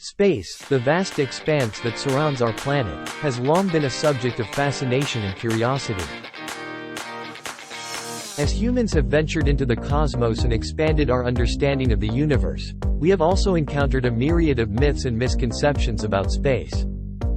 Space, the vast expanse that surrounds our planet, has long been a subject of fascination and curiosity. As humans have ventured into the cosmos and expanded our understanding of the universe, we have also encountered a myriad of myths and misconceptions about space.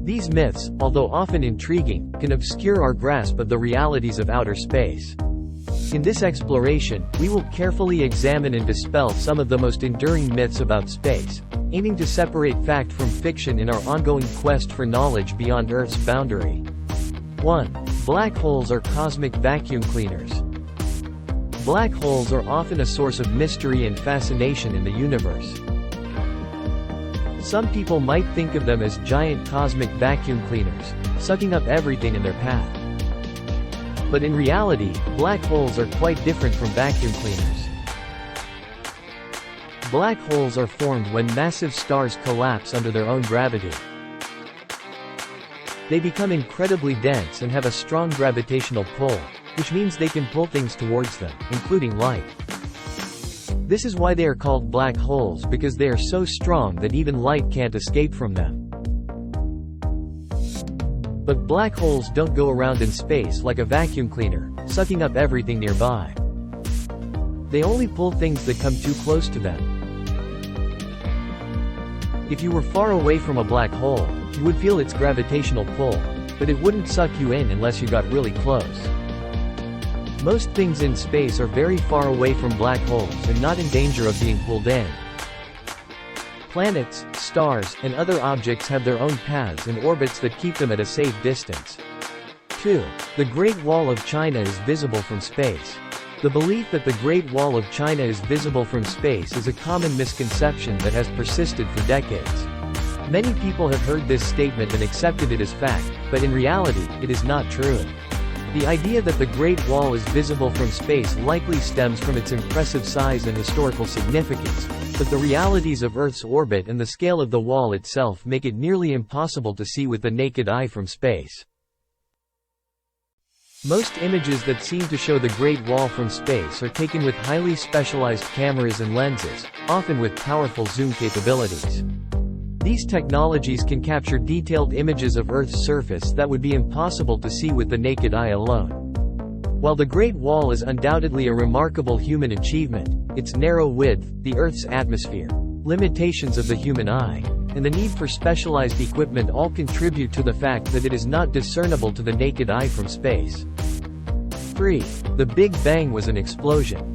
These myths, although often intriguing, can obscure our grasp of the realities of outer space. In this exploration, we will carefully examine and dispel some of the most enduring myths about space, aiming to separate fact from fiction in our ongoing quest for knowledge beyond Earth's boundary. 1. Black holes are cosmic vacuum cleaners. Black holes are often a source of mystery and fascination in the universe. Some people might think of them as giant cosmic vacuum cleaners, sucking up everything in their path. But in reality, black holes are quite different from vacuum cleaners. Black holes are formed when massive stars collapse under their own gravity. They become incredibly dense and have a strong gravitational pull, which means they can pull things towards them, including light. This is why they are called black holes, because they are so strong that even light can't escape from them. But black holes don't go around in space like a vacuum cleaner, sucking up everything nearby. They only pull things that come too close to them. If you were far away from a black hole, you would feel its gravitational pull, but it wouldn't suck you in unless you got really close. Most things in space are very far away from black holes and not in danger of being pulled in. Planets, stars, and other objects have their own paths and orbits that keep them at a safe distance. 2. The Great Wall of China is visible from space. The belief that the Great Wall of China is visible from space is a common misconception that has persisted for decades. Many people have heard this statement and accepted it as fact, but in reality, it is not true. The idea that the Great Wall is visible from space likely stems from its impressive size and historical significance, but the realities of Earth's orbit and the scale of the wall itself make it nearly impossible to see with the naked eye from space. Most images that seem to show the Great Wall from space are taken with highly specialized cameras and lenses, often with powerful zoom capabilities. These technologies can capture detailed images of Earth's surface that would be impossible to see with the naked eye alone. While the Great Wall is undoubtedly a remarkable human achievement, its narrow width, the Earth's atmosphere, limitations of the human eye, and the need for specialized equipment all contribute to the fact that it is not discernible to the naked eye from space. 3. The Big Bang was an explosion.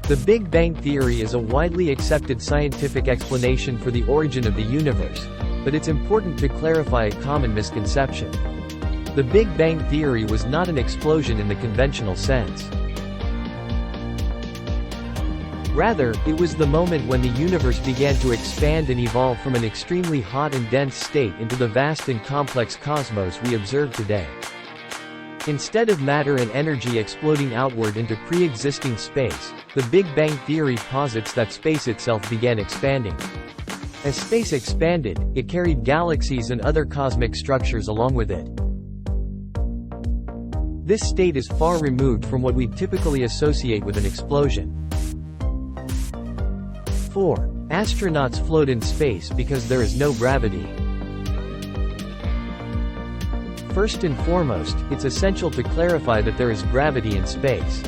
The Big Bang theory is a widely accepted scientific explanation for the origin of the universe, but it's important to clarify a common misconception. The Big Bang theory was not an explosion in the conventional sense. Rather, it was the moment when the universe began to expand and evolve from an extremely hot and dense state into the vast and complex cosmos we observe today. Instead of matter and energy exploding outward into pre-existing space, the Big Bang theory posits that space itself began expanding. As space expanded, it carried galaxies and other cosmic structures along with it. This state is far removed from what we typically associate with an explosion. 4. Astronauts float in space because there is no gravity. First and foremost, it's essential to clarify that there is gravity in space.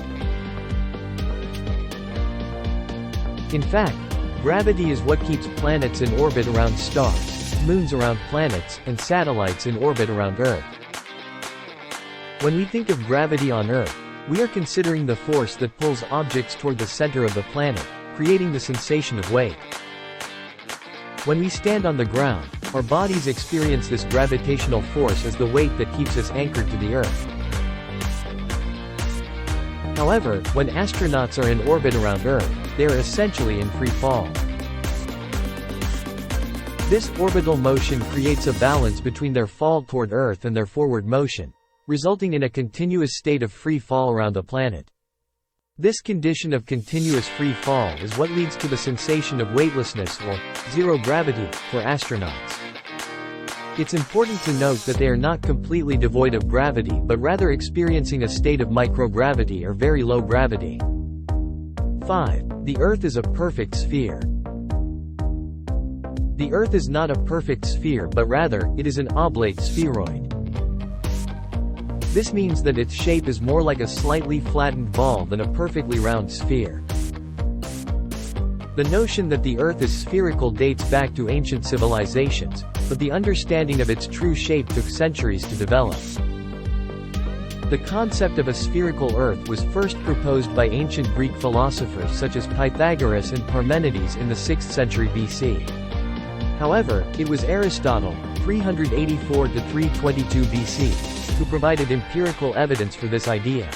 In fact, gravity is what keeps planets in orbit around stars, moons around planets, and satellites in orbit around Earth. When we think of gravity on Earth, we are considering the force that pulls objects toward the center of the planet, creating the sensation of weight. When we stand on the ground, our bodies experience this gravitational force as the weight that keeps us anchored to the Earth. However, when astronauts are in orbit around Earth, they are essentially in free fall. This orbital motion creates a balance between their fall toward Earth and their forward motion, resulting in a continuous state of free fall around the planet. This condition of continuous free fall is what leads to the sensation of weightlessness or zero gravity for astronauts. It's important to note that they are not completely devoid of gravity but rather experiencing a state of microgravity or very low gravity. 5. The Earth is a perfect sphere. The Earth is not a perfect sphere but rather, it is an oblate spheroid. This means that its shape is more like a slightly flattened ball than a perfectly round sphere. The notion that the Earth is spherical dates back to ancient civilizations, but the understanding of its true shape took centuries to develop. The concept of a spherical Earth was first proposed by ancient Greek philosophers such as Pythagoras and Parmenides in the 6th century BC. However, it was Aristotle, 384 to 322 BC, who provided empirical evidence for this idea.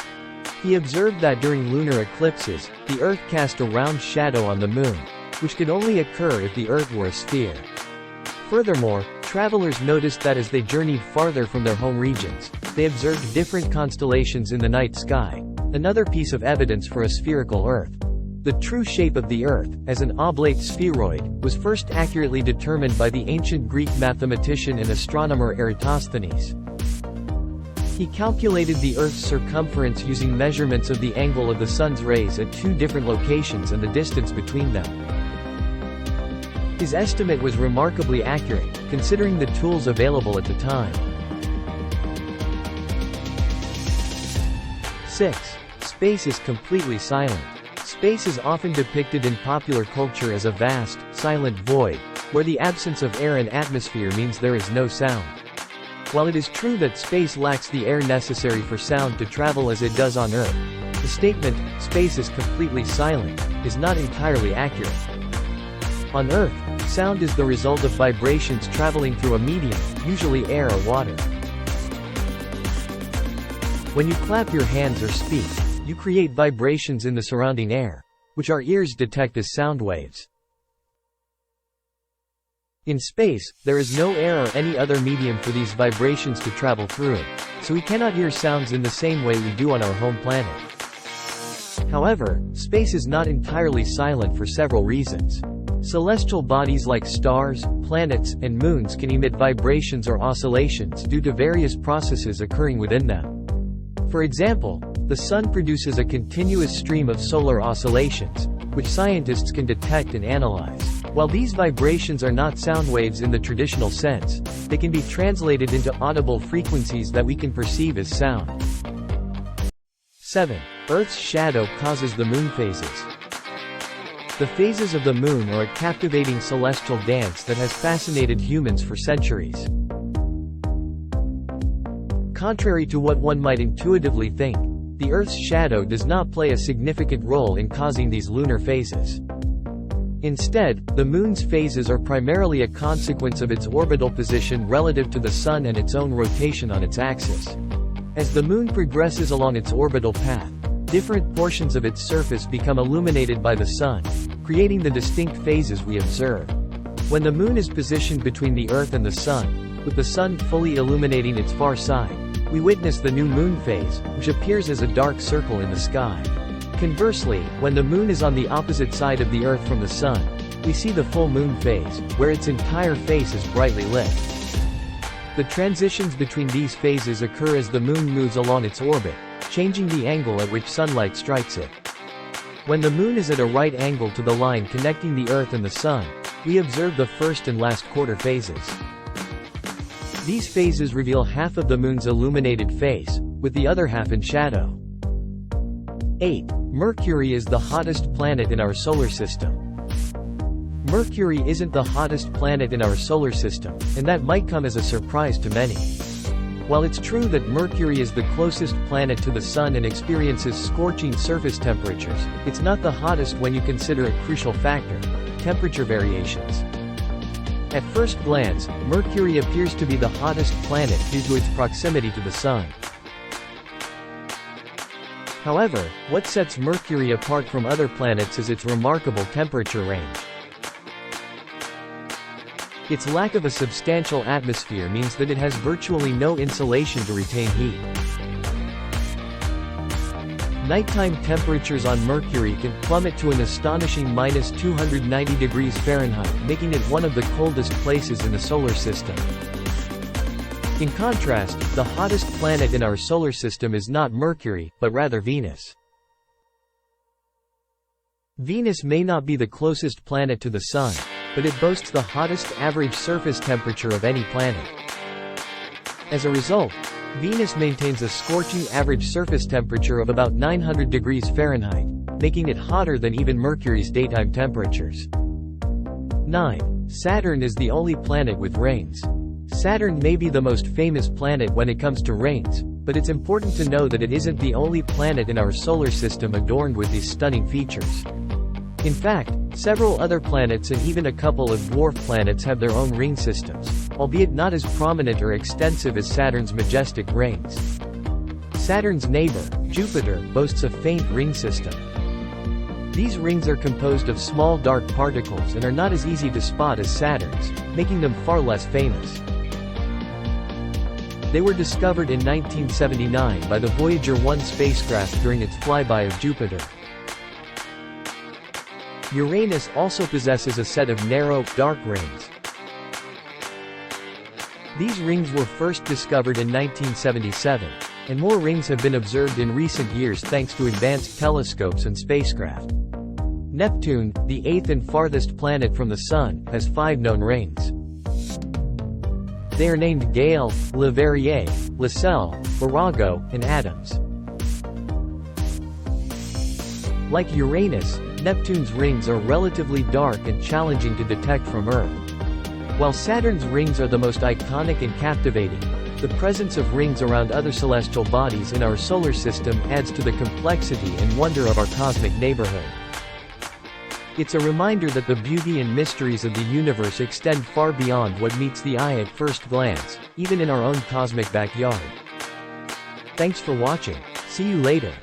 He observed that during lunar eclipses, the Earth cast a round shadow on the Moon, which could only occur if the Earth were a sphere. Furthermore, travelers noticed that as they journeyed farther from their home regions, they observed different constellations in the night sky, another piece of evidence for a spherical Earth. The true shape of the Earth, as an oblate spheroid, was first accurately determined by the ancient Greek mathematician and astronomer Eratosthenes. He calculated the Earth's circumference using measurements of the angle of the Sun's rays at two different locations and the distance between them. His estimate was remarkably accurate, considering the tools available at the time. 6. Space is completely silent. Space is often depicted in popular culture as a vast, silent void, where the absence of air and atmosphere means there is no sound. While it is true that space lacks the air necessary for sound to travel as it does on Earth, the statement, "space is completely silent," is not entirely accurate. On Earth, sound is the result of vibrations traveling through a medium, usually air or water. When you clap your hands or speak, you create vibrations in the surrounding air, which our ears detect as sound waves. In space, there is no air or any other medium for these vibrations to travel through, so we cannot hear sounds in the same way we do on our home planet. However, space is not entirely silent for several reasons. Celestial bodies like stars, planets, and moons can emit vibrations or oscillations due to various processes occurring within them. For example, the Sun produces a continuous stream of solar oscillations, which scientists can detect and analyze. While these vibrations are not sound waves in the traditional sense, they can be translated into audible frequencies that we can perceive as sound. 7. Earth's shadow causes the moon phases. The phases of the moon are a captivating celestial dance that has fascinated humans for centuries. Contrary to what one might intuitively think, the Earth's shadow does not play a significant role in causing these lunar phases. Instead, the Moon's phases are primarily a consequence of its orbital position relative to the Sun and its own rotation on its axis. As the Moon progresses along its orbital path, different portions of its surface become illuminated by the Sun, creating the distinct phases we observe. When the Moon is positioned between the Earth and the Sun, with the Sun fully illuminating its far side, we witness the new moon phase, which appears as a dark circle in the sky. Conversely, when the Moon is on the opposite side of the Earth from the Sun, we see the full moon phase, where its entire face is brightly lit. The transitions between these phases occur as the Moon moves along its orbit, changing the angle at which sunlight strikes it. When the Moon is at a right angle to the line connecting the Earth and the Sun, we observe the first and last quarter phases. These phases reveal half of the Moon's illuminated face, with the other half in shadow. 8. Mercury is the hottest planet in our solar system. Mercury isn't the hottest planet in our solar system, and that might come as a surprise to many. While it's true that Mercury is the closest planet to the Sun and experiences scorching surface temperatures, it's not the hottest when you consider a crucial factor: temperature variations. At first glance, Mercury appears to be the hottest planet due to its proximity to the Sun. However, what sets Mercury apart from other planets is its remarkable temperature range. Its lack of a substantial atmosphere means that it has virtually no insulation to retain heat. Nighttime temperatures on Mercury can plummet to an astonishing -290 degrees Fahrenheit, making it one of the coldest places in the solar system. In contrast, the hottest planet in our solar system is not Mercury, but rather Venus. Venus may not be the closest planet to the Sun, but it boasts the hottest average surface temperature of any planet. As a result, Venus maintains a scorching average surface temperature of about 900 degrees Fahrenheit, making it hotter than even Mercury's daytime temperatures. 9. Saturn is the only planet with rings. Saturn may be the most famous planet when it comes to rings, but it's important to know that it isn't the only planet in our solar system adorned with these stunning features. In fact, several other planets and even a couple of dwarf planets have their own ring systems, albeit not as prominent or extensive as Saturn's majestic rings. Saturn's neighbor, Jupiter, boasts a faint ring system. These rings are composed of small dark particles and are not as easy to spot as Saturn's, making them far less famous. They were discovered in 1979 by the Voyager 1 spacecraft during its flyby of Jupiter. Uranus also possesses a set of narrow, dark rings. These rings were first discovered in 1977, and more rings have been observed in recent years thanks to advanced telescopes and spacecraft. Neptune, the eighth and farthest planet from the Sun, has 5 known rings. They are named Gale, Leverrier, Lassell, Arago, and Adams. Like Uranus, Neptune's rings are relatively dark and challenging to detect from Earth. While Saturn's rings are the most iconic and captivating, the presence of rings around other celestial bodies in our solar system adds to the complexity and wonder of our cosmic neighborhood. It's a reminder that the beauty and mysteries of the universe extend far beyond what meets the eye at first glance, even in our own cosmic backyard. Thanks for watching. See you later.